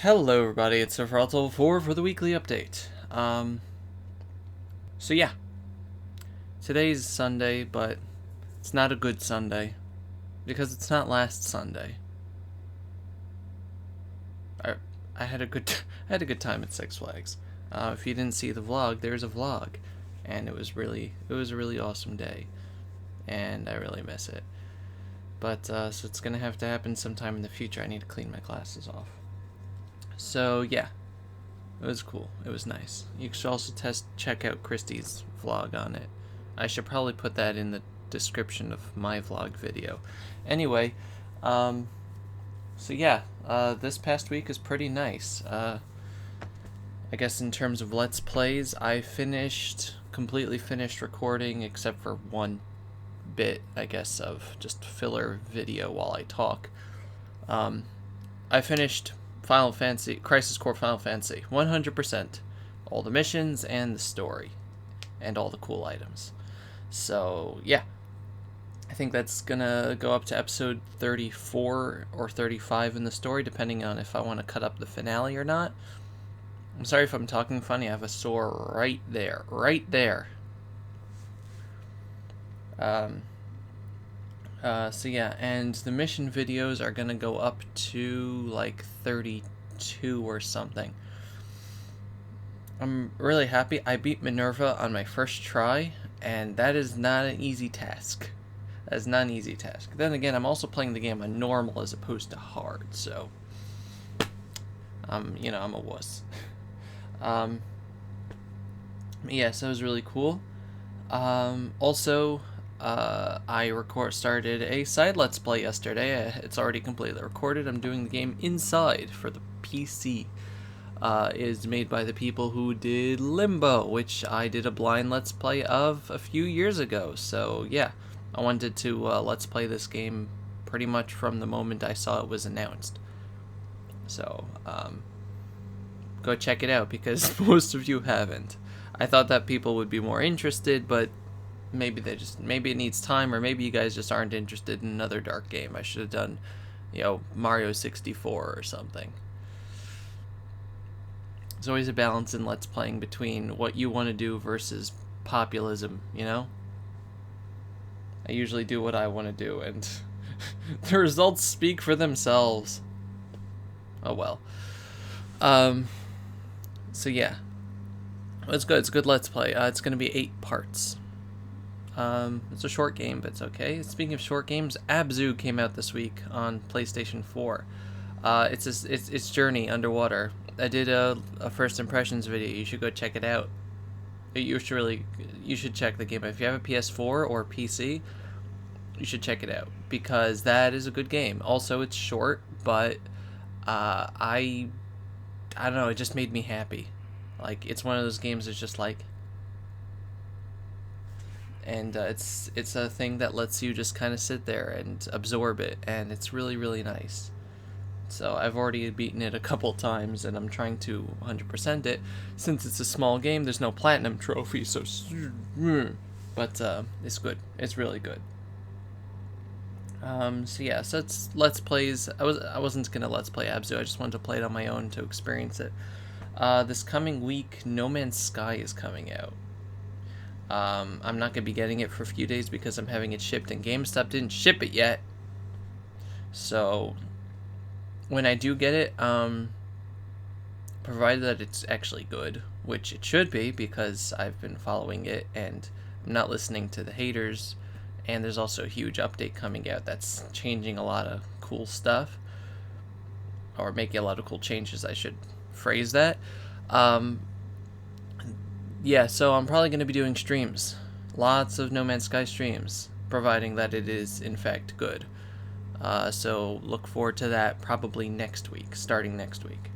Hello everybody, it's Sephiroth4 for the weekly update. So yeah, today's Sunday, but it's not a good Sunday, because it's not last Sunday. I, I had a good I had a good time at Six Flags. If you didn't see the vlog, there's a vlog, and it was a really awesome day, and I really miss it. But so it's gonna have to happen sometime in the future. I need to clean my glasses off. So yeah, it was cool. It was nice. You should also check out Christy's vlog on it. I should probably put that in the description of my vlog video. Anyway, so yeah, this past week is pretty nice. I guess in terms of Let's Plays, I completely finished recording except for one bit, I guess, of just filler video while I talk. I finished Crisis Core Final Fantasy 100%. All the missions and the story. And all the cool items. So, yeah. I think that's gonna go up to episode 34 or 35 in the story, depending on if I want to cut up the finale or not. I'm sorry if I'm talking funny, I have a sore right there. Right there. So yeah, and the mission videos are gonna go up to like 32 or something. I'm really happy. I beat Minerva on my first try, and that is not an easy task. That is not an easy task. Then again, I'm also playing the game on normal as opposed to hard, so I'm a wuss. Yeah, so it was really cool. Also, I started a side Let's Play yesterday. It's already completely recorded. I'm doing the game Inside for the PC. Is made by the people who did Limbo, which I did a blind Let's Play of a few years ago. So yeah, I wanted to Let's Play this game pretty much from the moment I saw it was announced. So go check it out because most of you haven't. I thought that people would be more interested, but maybe it needs time, or maybe you guys just aren't interested in another dark game. I should have done, Mario 64 or something. There's always a balance in Let's Playing between what you want to do versus populism, I usually do what I want to do, and the results speak for themselves. Oh well. So yeah. It's good. It's a good Let's Play. It's going to be 8 parts. It's a short game, but it's okay. Speaking of short games, Abzu came out this week on PlayStation 4. It's Journey Underwater. I did a first impressions video. You should go check it out. You should check the game. If you have a PS4 or PC, you should check it out because that is a good game. Also, it's short, but I don't know. It just made me happy. Like, it's one of those games that's just like, and it's a thing that lets you just kind of sit there and absorb it, and it's really, really nice. So I've already beaten it a couple times, and I'm trying to 100% it. Since it's a small game, there's no platinum trophy, so but it's good. It's really good. So yeah, so it's Let's Plays. I wasn't gonna Let's Play Abzu. I just wanted to play it on my own to experience it. This coming week, No Man's Sky is coming out. I'm not gonna be getting it for a few days because I'm having it shipped, and GameStop didn't ship it yet. So when I do get it, provided that it's actually good, which it should be because I've been following it and I'm not listening to the haters, and there's also a huge update coming out that's changing a lot of cool stuff, or making a lot of cool changes, I should phrase that. Yeah, so I'm probably going to be doing streams. Lots of No Man's Sky streams, providing that it is in fact good. So look forward to that probably next week, starting next week.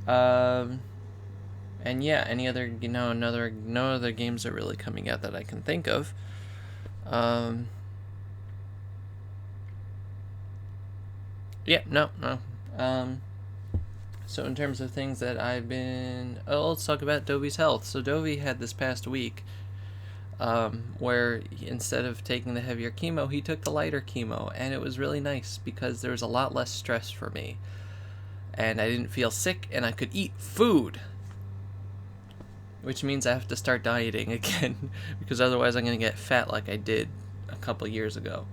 And yeah, any other, no other games are really coming out that I can think of. Yeah, no. So in terms of things that let's talk about Dovey's health. So Dovey had this past week, where instead of taking the heavier chemo, he took the lighter chemo, and it was really nice because there was a lot less stress for me. and I didn't feel sick, and I could eat food. Which means I have to start dieting again, because otherwise I'm going to get fat like I did a couple years ago.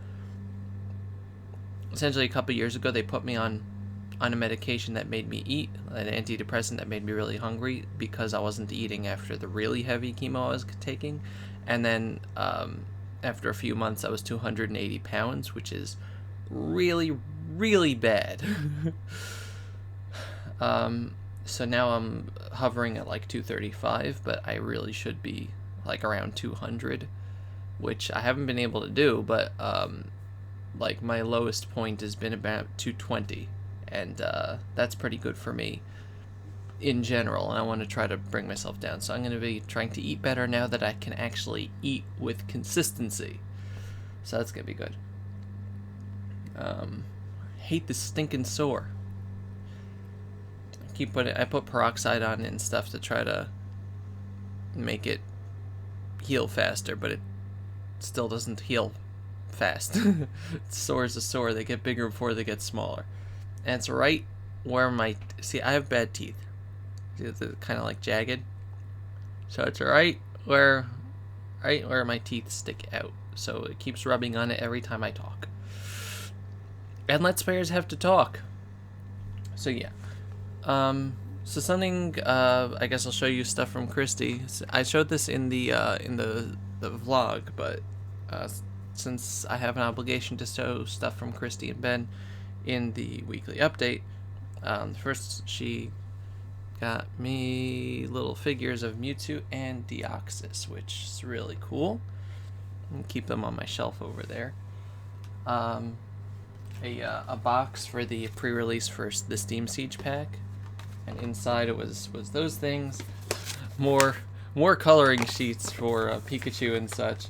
Essentially, a couple years ago, they put me on a medication that made me eat, an antidepressant that made me really hungry because I wasn't eating after the really heavy chemo I was taking. And then after a few months, I was 280 pounds, which is really, really bad. So now I'm hovering at like 235, but I really should be like around 200, which I haven't been able to do, but like my lowest point has been about 220, and that's pretty good for me in general, and I want to try to bring myself down. So I'm going to be trying to eat better now that I can actually eat with consistency. So that's going to be good. Hate this stinking sore. I put peroxide on it and stuff to try to make it heal faster, but it still doesn't heal fast. Sore is a sore. They get bigger before they get smaller. And it's right where see, I have bad teeth. It's kind of like jagged. So it's right where my teeth stick out. So it keeps rubbing on it every time I talk. And Let's Players have to talk. So yeah. So something, I guess I'll show you stuff from Christy. I showed this in the vlog, but, since I have an obligation to show stuff from Christy and Ben in the weekly update, first she got me little figures of Mewtwo and Deoxys, which is really cool. I'm gonna keep them on my shelf over there. A box for the pre-release for the Steam Siege pack. And inside it was those things, more coloring sheets for Pikachu and such.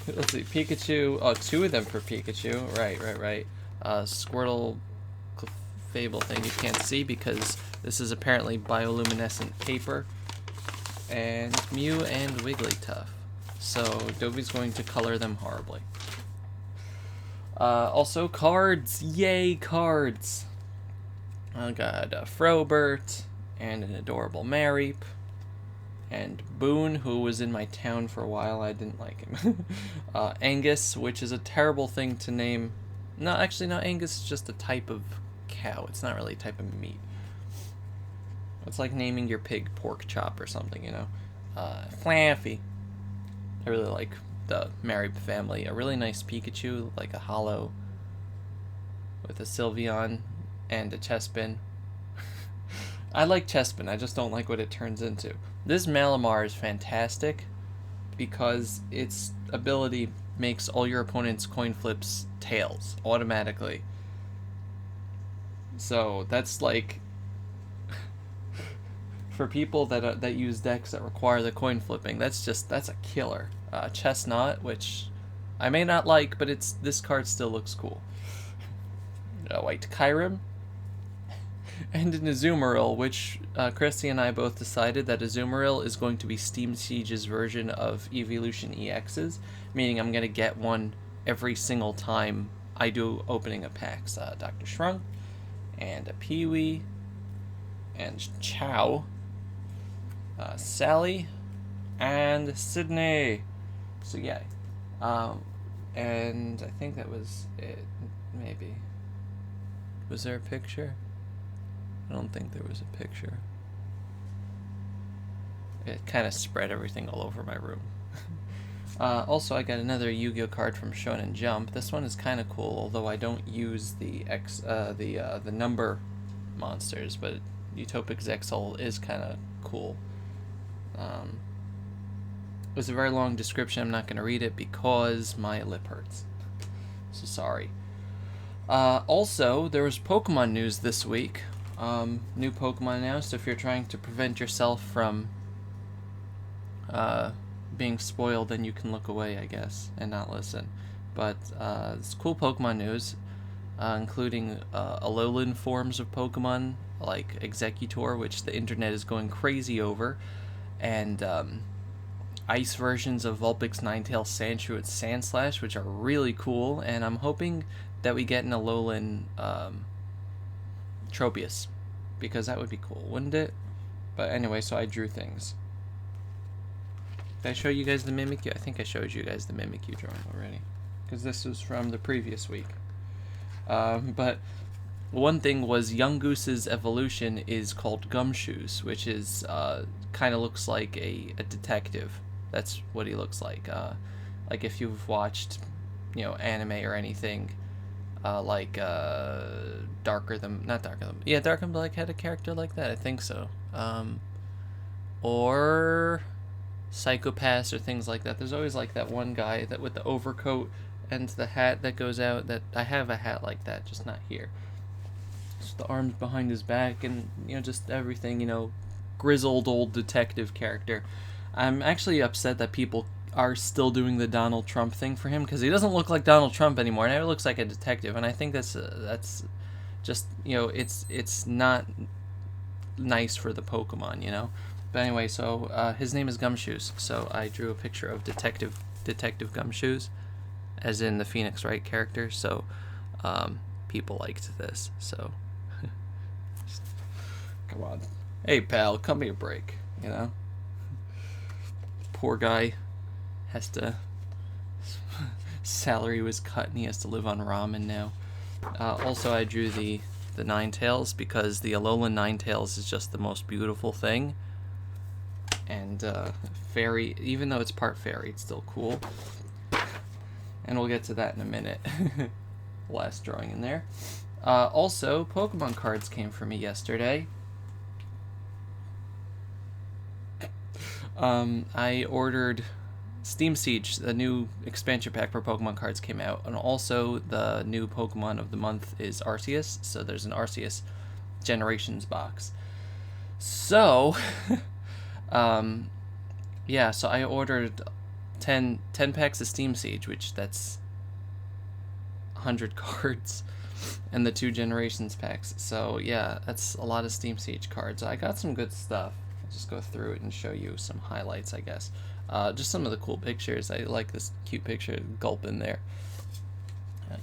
Let's see, Pikachu. Oh, 2 of them for Pikachu. Right. Squirtle Fable thing you can't see because this is apparently bioluminescent paper. And Mew and Wigglytuff. So Dobby's going to color them horribly. Also cards. Yay, cards. I got Frobert, and an adorable Mareep, and Boone, who was in my town for a while. I didn't like him. Angus, which is a terrible thing to name. No, actually, no, Angus is just a type of cow. It's not really a type of meat. It's like naming your pig Pork Chop or something, you know? Flaffy. I really like the Mareep family. A really nice Pikachu, like a hollow, with a Sylveon and a Chespin. I like Chespin, I just don't like what it turns into. This Malamar is fantastic because its ability makes all your opponent's coin flips tails automatically. So that's like for people that use decks that require the coin flipping, that's a killer. Chestnut, which I may not like, but this card still looks cool. White Kyurem. And an Azumarill, which Christy and I both decided that Azumarill is going to be Steam Siege's version of Evolution EXs, meaning I'm going to get one every single time I do opening of packs. Dr. Shrunk, and a Peewee, and Chow, Sally, and Sydney. So yeah, and I think that was it, maybe. Was there a picture? I don't think there was a picture. It kind of spread everything all over my room. Also, I got another Yu-Gi-Oh card from Shonen Jump. This one is kind of cool, although I don't use the number monsters, but Utopic Zexal is kind of cool. It was a very long description. I'm not going to read it because my lip hurts. So sorry. Also, there was Pokemon news this week. New Pokemon announced. If you're trying to prevent yourself from being spoiled, then you can look away, I guess, and not listen. But it's cool Pokemon news, including Alolan forms of Pokemon, like Executor, which the internet is going crazy over, and ice versions of Vulpix, Ninetales, Sandshrew, and Sandslash, which are really cool, and I'm hoping that we get an Alolan Tropius, because that would be cool, wouldn't it? But anyway, so I drew things. Did I show you guys the Mimikyu? I think I showed you guys the Mimikyu drawing already, because this was from the previous week. But one thing was Yungoose's evolution is called Gumshoes, which is kind of looks like a detective. That's what he looks like. Like if you've watched, anime or anything, like Darker Than Black had a character like that. I think so. Or Psycho-Pass or things like that. There's always like that one guy that with the overcoat and the hat that goes out. That I have a hat like that, just not here. Just the arms behind his back and just everything. Grizzled old detective character. I'm actually upset that people are still doing the Donald Trump thing for him, because he doesn't look like Donald Trump anymore. Now he looks like a detective, and I think that's just it's not nice for the Pokemon, But anyway, so his name is Gumshoes, so I drew a picture of Detective Gumshoes, as in the Phoenix Wright character. So people liked this. So come on, hey pal, cut me a break. Poor guy has to. Salary was cut, and he has to live on ramen now. Also, I drew the Ninetales, because the Alolan Ninetales is just the most beautiful thing. And fairy, even though it's part fairy, it's still cool. And we'll get to that in a minute. Last drawing in there. Also, Pokemon cards came for me yesterday. I ordered Steam Siege, the new expansion pack for Pokemon cards came out, and also the new Pokemon of the month is Arceus, so there's an Arceus Generations box. So, yeah, so I ordered 10 packs of Steam Siege, which that's 100 cards, and the 2 Generations packs. So, yeah, that's a lot of Steam Siege cards. I got some good stuff. I'll just go through it and show you some highlights, I guess. Just some of the cool pictures. I like this cute picture of Gulp in there.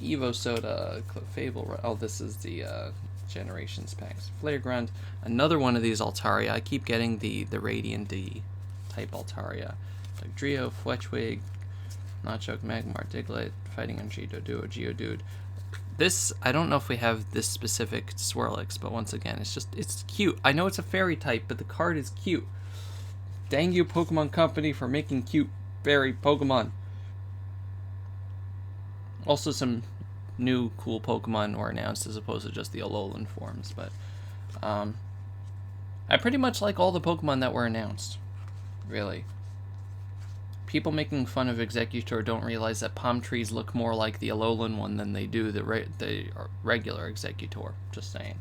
Evo Soda, Clefable. Oh, this is the Generations packs. Flaregrund. Another one of these Altaria. I keep getting the Radiant D type Altaria. Like Drio, Fletchwig, Notchoke, Magmar, Diglett, Fighting Energy, Doduo, Geodude. This, I don't know if we have this specific Swirlix, but once again, it's cute. I know it's a fairy type, but the card is cute. Dang you, Pokemon Company, for making cute fairy Pokemon. Also, some new cool Pokemon were announced as opposed to just the Alolan forms, but I pretty much like all the Pokemon that were announced, really. People making fun of Exeggutor don't realize that palm trees look more like the Alolan one than they do the regular Exeggutor. Just saying.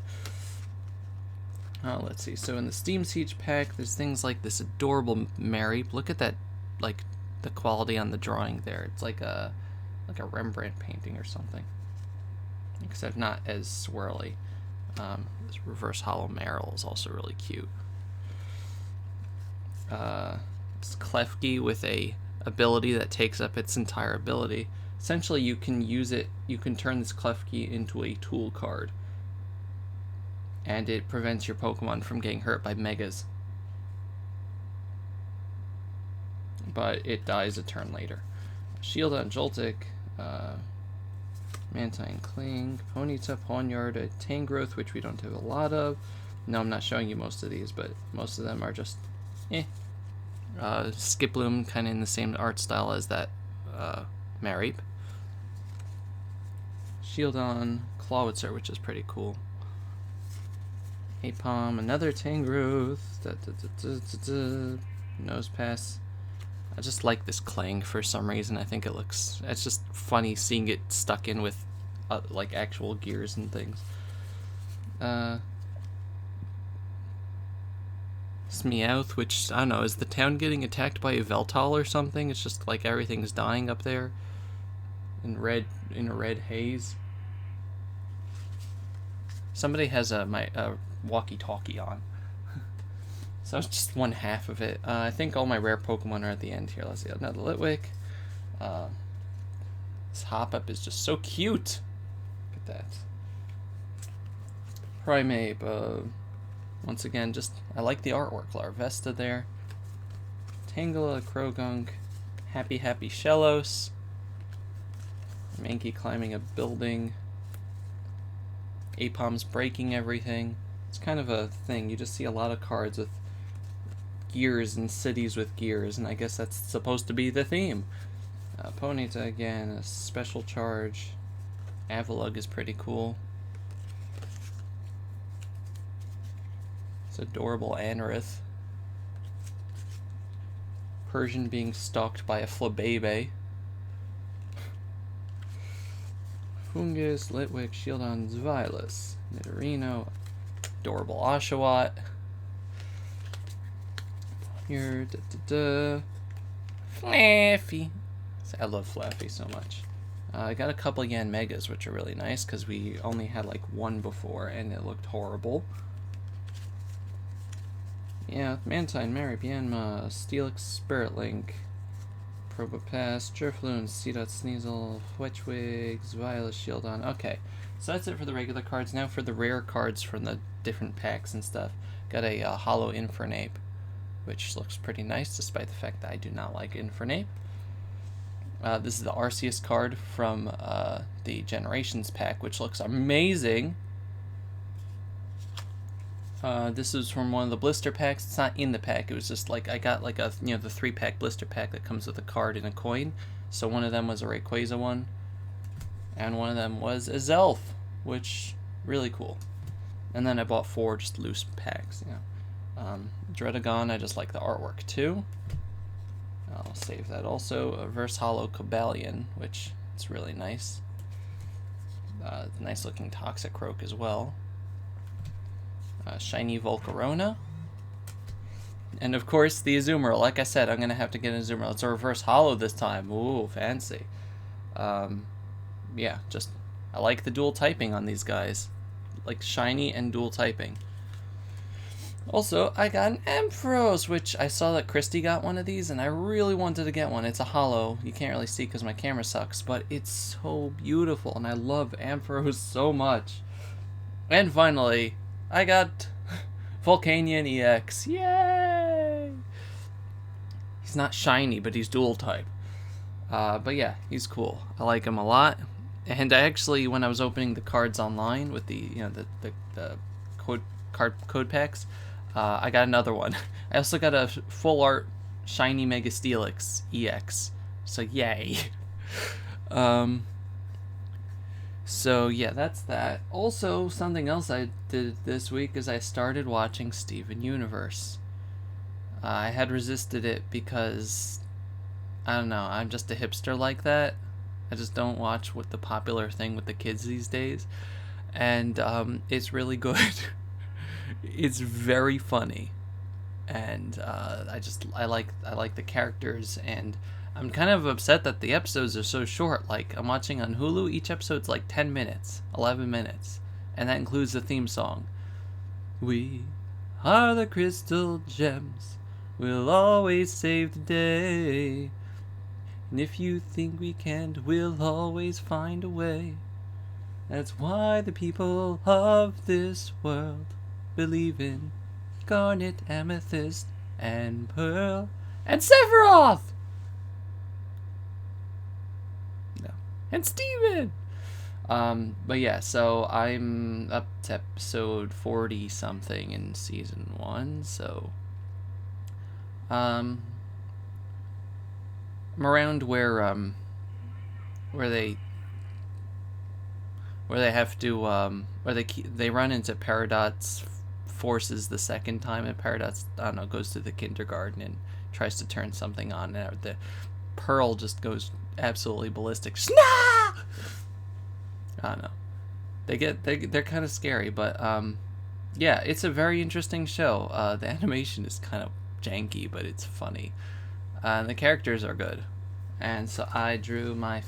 Let's see. So in the Steam Siege pack, there's things like this adorable Mareep. Look at that, like the quality on the drawing there. It's like a Rembrandt painting or something, except not as swirly. This reverse hollow Marill is also really cute. It's Klefki with a ability that takes up its entire ability. Essentially, you can use it. You can turn this Klefki into a tool card, and it prevents your Pokemon from getting hurt by Megas. But it dies a turn later. Shieldon, Joltik, Mantine, Kling, Ponyta, Pawniard, a Tangrowth, which we don't have a lot of. No, I'm not showing you most of these, but most of them are just Skiploom, kind of in the same art style as that Mareep. Shieldon, Clawitzer, which is pretty cool. Apom, another Tangrowth, Nosepass. I just like this Clang for some reason. I think it's just funny seeing it stuck in with like actual gears and things. Meowth, which, I don't know, is the town getting attacked by a Veltal or something? It's just like everything's dying up there in a red haze. Somebody has my walkie-talkie on. So it's just one half of it. I think all my rare Pokemon are at the end here. Let's see, another Litwick. This Hop-Up is just so cute. Look at that. Primeape. Once again, just I like the artwork. Larvesta there. Tangela, Krogunk, Happy Shellos. Mankey climbing a building. Apom's breaking everything. It's kind of a thing. You just see a lot of cards with gears and cities with gears, and I guess that's supposed to be the theme. Ponyta again, a special charge. Avalugg is pretty cool. It's adorable Anorith. Persian being stalked by a Flabebe. Fungus, Litwick, Shieldon, Zweilous, Nidorino, adorable Oshawott. Here, Flaffy. I love Flaffy so much. I got a couple Yanmegas, which are really nice, because we only had like one before, and it looked horrible. Yeah, Mantine, Maripianma, Steelix, Spirit Link, Probopass, Drifloon, Seedot, Sneasel, Fletchwig, Zweilous, Shieldon. Okay, so that's it for the regular cards. Now for the rare cards from the different packs and stuff. Got a Hollow Infernape, which looks pretty nice, despite the fact that I do not like Infernape. This is the Arceus card from the Generations pack, which looks amazing. This is from one of the blister packs. It's not in the pack. It was just like I got like a the 3-pack blister pack that comes with a card and a coin. So one of them was a Rayquaza one, and one of them was a Zelf, which really cool. And then I bought 4 just loose packs. Dredagon, I just like the artwork too. I'll save that also. A Verse Hollow Cobalion, which is really nice. Nice looking Toxicroak as well. Shiny Volcarona. And of course the Azumarill. Like I said, I'm going to have to get an Azumarill. It's a reverse hollow this time. Ooh, fancy. Yeah, just I like the dual typing on these guys. Like shiny and dual typing. Also, I got an Ampharos, which I saw that Christy got one of these, and I really wanted to get one. It's a hollow. You can't really see because my camera sucks, but it's so beautiful, and I love Ampharos so much. And finally, I got Volcanion EX. Yay! He's not shiny, but he's dual type. But yeah, he's cool. I like him a lot. And I actually, when I was opening the cards online with the the code packs, I got another one. I also got a full art shiny Mega Steelix EX. So yay. So yeah, that's that. Also, something else I did this week is I started watching Steven Universe. I had resisted it because, I don't know, I'm just a hipster like that. I just don't watch what the popular thing with the kids these days. And it's really good. It's very funny. And I like the characters, and I'm kind of upset that the episodes are so short. Like, I'm watching on Hulu, each episode's like 10 minutes, 11 minutes, and that includes the theme song. We are the crystal gems, we'll always save the day, and if you think we can't, we'll always find a way. That's why the people of this world believe in Garnet, Amethyst, and Pearl, and Sephiroth! No. And Steven! But yeah, so I'm up to episode 40-something in season 1, so... I'm around where they have to, where they run into Peridot's forces the second time, and Peridot, I don't know, goes to the kindergarten and tries to turn something on, and the Pearl just goes absolutely ballistic. Snap! I don't know. They're kind of scary, but yeah, it's a very interesting show. The animation is kind of janky, but it's funny. The characters are good, and so I drew my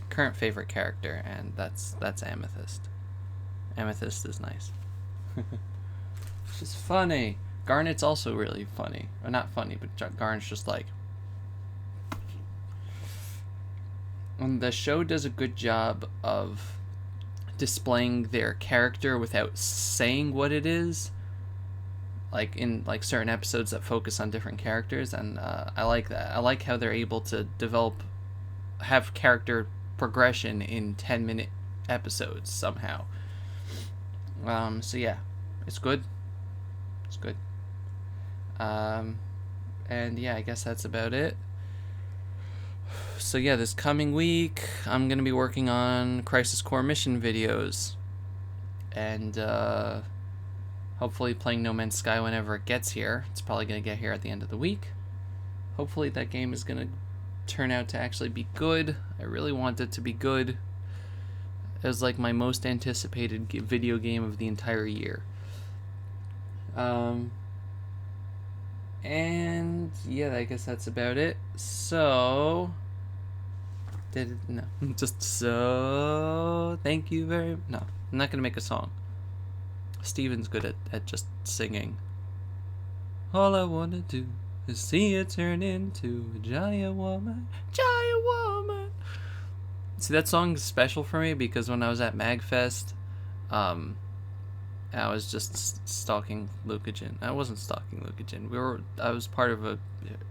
current favorite character, and that's Amethyst. Amethyst is nice. It's funny. Garnet's also really funny. Or not funny, but Garnet's just like... And the show does a good job of displaying their character without saying what it is, like in like certain episodes that focus on different characters, and I like that. I like how they're able to have character progression in 10-minute episodes somehow. So yeah, it's good. It's good. And yeah, I guess that's about it. So yeah, this coming week, I'm going to be working on Crisis Core mission videos. And hopefully playing No Man's Sky whenever it gets here. It's probably going to get here at the end of the week. Hopefully that game is going to turn out to actually be good. I really want it to be good. It was like my most anticipated video game of the entire year. And yeah, I guess that's about it. So, no, just so thank you very. No, I'm not gonna make a song. Steven's good at just singing. All I wanna do is see it turn into a giant woman, giant woman. See, that song's special for me because when I was at MagFest, I was just stalking Lucagen. I wasn't stalking Lucagen. I was part of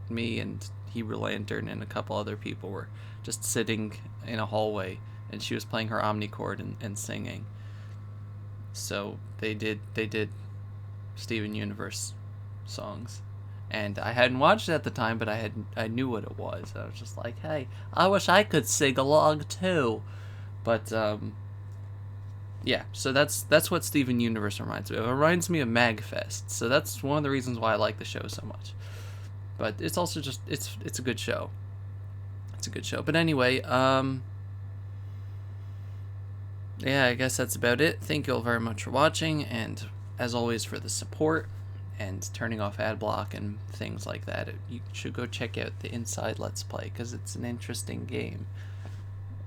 me and Hebrew Lantern and a couple other people were just sitting in a hallway, and she was playing her Omnichord and singing. So they did Steven Universe songs, and I hadn't watched it at the time, but I knew what it was. I was just like, hey, I wish I could sing along too, but yeah, so that's what Steven Universe reminds me of. It reminds me of MagFest, so that's one of the reasons why I like the show so much. But it's also just it's a good show. It's a good show. But anyway, yeah, I guess that's about it. Thank you all very much for watching, and as always for the support and turning off ad block and things like that. You should go check out the Inside Let's Play because it's an interesting game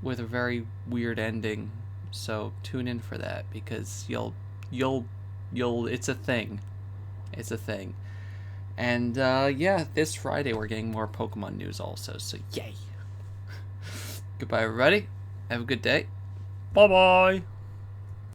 with a very weird ending. So tune in for that because you'll it's a thing. It's a thing. And yeah, this Friday we're getting more Pokemon news also. So yay. Goodbye everybody. Have a good day. Bye bye.